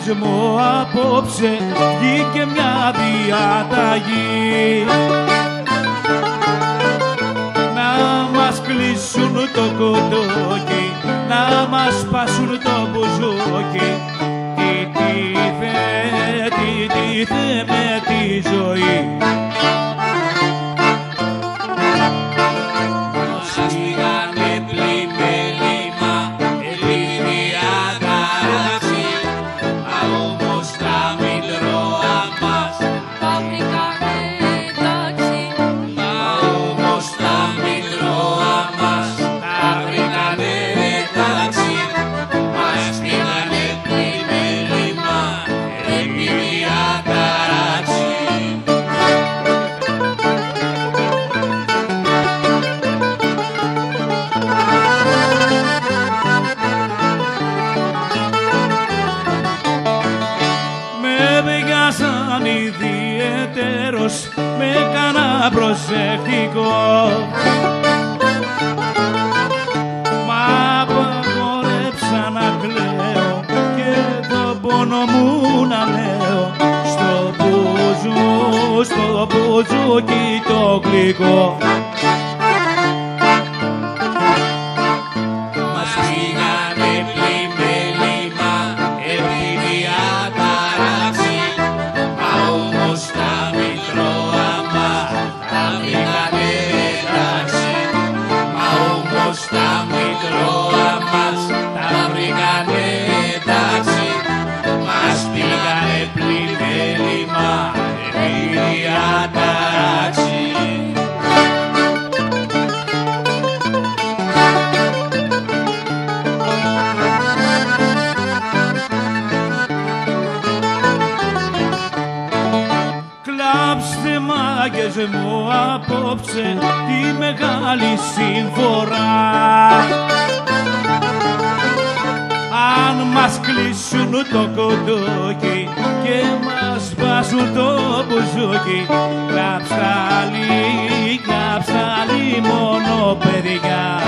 μάγκες μου απόψε βγήκε μια διαταγή. Να μας κλείσουν το κοντόκι, να μας σπάσουν το μπουζούκι. Τι θε με τη ζωή. Ιδιαίτερος με κάνα προσεκτικό, μ' απαγόρεψα να κλαίω και τον πόνο μου να λέω στο μπουζούκι το γλυκό. Κλάψτε μάγκες μου απόψε τη μεγάλη συμφορά. Αν μας κλείσουν το κοντόκι και μας βάζουν το μπουζούκι, κλάψτε άλλη μόνο παιδιά.